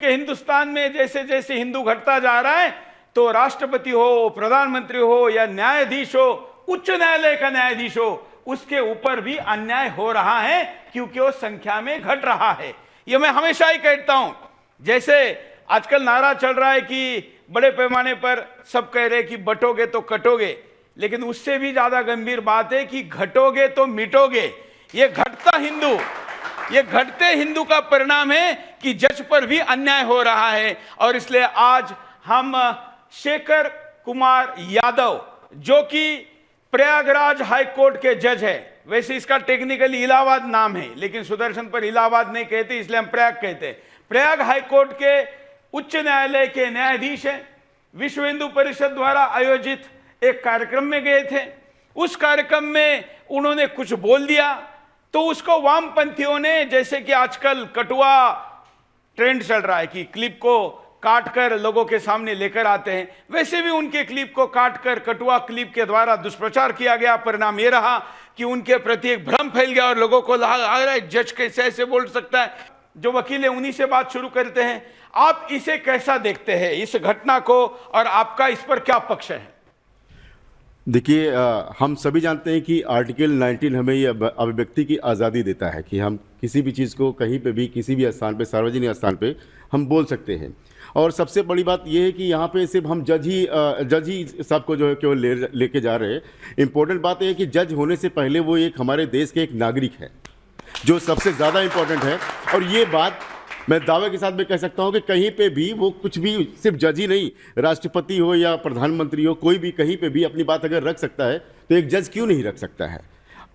कि हिंदुस्तान में जैसे जैसे हिंदू घटता जा रहा है तो राष्ट्रपति हो, प्रधानमंत्री हो या न्यायाधीश हो, उच्च न्यायालय का न्यायाधीश हो, उसके ऊपर भी अन्याय हो रहा है क्योंकि वो संख्या में घट रहा है। ये मैं हमेशा ही कहता हूं। जैसे आजकल नारा चल रहा है कि बड़े पैमाने पर सब कह रहे कि बटोगे तो कटोगे, लेकिन उससे भी ज्यादा गंभीर बात है कि घटोगे तो मिटोगे। ये घटते हिंदू का परिणाम है कि जज पर भी अन्याय हो रहा है। और इसलिए आज हम शेखर कुमार यादव, जो कि प्रयागराज हाई कोर्ट के जज है, वैसे इसका टेक्निकली इलाहाबाद नाम है लेकिन सुदर्शन पर इलाहाबाद नहीं कहते, इसलिए हम प्रयाग कहते हैं। प्रयाग हाई कोर्ट के उच्च न्यायालय के न्यायाधीश हैं। विश्व हिंदू परिषद द्वारा आयोजित एक कार्यक्रम में गए थे। उस कार्यक्रम में उन्होंने कुछ बोल दिया तो उसको वामपंथियों ने, जैसे कि आजकल कटुआ ट्रेंड चल रहा है कि क्लिप को काट कर लोगों के सामने लेकर आते हैं, वैसे भी उनके क्लिप को काट कर कटुआ क्लिप के द्वारा दुष्प्रचार किया गया। परिणाम यह रहा कि उनके प्रति एक भ्रम फैल गया और लोगों को लगा रहा है जज कैसे ऐसे बोल सकता है। जो वकील है उन्हीं से बात शुरू करते हैं। आप इसे कैसा देखते हैं, इस घटना को, और आपका इस पर क्या पक्ष है? देखिए, हम सभी जानते हैं कि आर्टिकल 19 हमें ये अभिव्यक्ति की आज़ादी देता है कि हम किसी भी चीज़ को कहीं पे भी, किसी भी स्थान पे, सार्वजनिक स्थान पे हम बोल सकते हैं। और सबसे बड़ी बात यह है कि यहाँ पे सिर्फ हम जज ही सबको जो है केवल लेके जा रहे हैं। इम्पोर्टेंट बात यह है कि जज होने से पहले वो एक हमारे देश के एक नागरिक है, जो सबसे ज़्यादा इम्पोर्टेंट है। और ये बात मैं दावे के साथ भी कह सकता हूं कि कहीं पे भी वो कुछ भी, सिर्फ जज ही नहीं, राष्ट्रपति हो या प्रधानमंत्री हो, कोई भी कहीं पे भी अपनी बात अगर रख सकता है तो एक जज क्यों नहीं रख सकता है?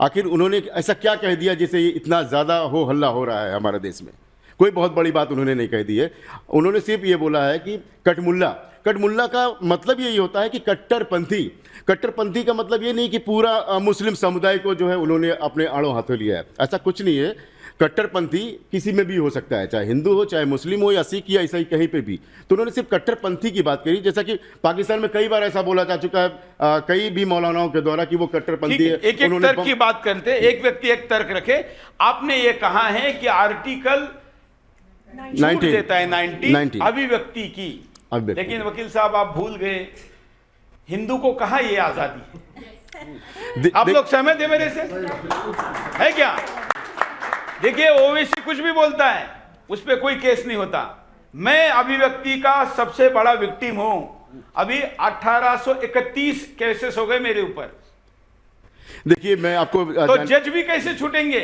आखिर उन्होंने ऐसा क्या कह दिया जिससे ये इतना ज़्यादा हो हल्ला हो रहा है हमारे देश में? कोई बहुत बड़ी बात उन्होंने नहीं कह दी है। उन्होंने सिर्फ ये बोला है कि कटमुल्ला का मतलब यही होता है कि कट्टरपंथी का मतलब ये नहीं कि पूरा मुस्लिम समुदाय को जो है उन्होंने अपने आड़ों हाथों लिया है। ऐसा कुछ नहीं है। कट्टरपंथी किसी में भी हो सकता है, चाहे हिंदू हो, चाहे मुस्लिम हो, या सिख, या ईसाई, कहीं पे भी। तो उन्होंने सिर्फ कट्टरपंथी की बात करी, जैसा कि पाकिस्तान में कई बार ऐसा बोला जा चुका है कई भी मौलानाओं के द्वारा कि वो कट्टरपंथी है। एक तर्क की बात करते हैं, एक व्यक्ति एक तर्क रखे। आपने ये कहा है कि आर्टिकल 19 देता है 19 अभिव्यक्ति की, लेकिन वकील साहब आप भूल गए, हिंदू को कहा ये आजादी है। आप लोग सहमत है मेरे से? है क्या? देखिए, ओवैसी कुछ भी बोलता है, उस पर कोई केस नहीं होता। मैं अभिव्यक्ति का सबसे बड़ा विक्टिम हूं। अभी 1831 केसेस हो गए मेरे ऊपर। देखिए, मैं आपको तो जज भी कैसे छूटेंगे?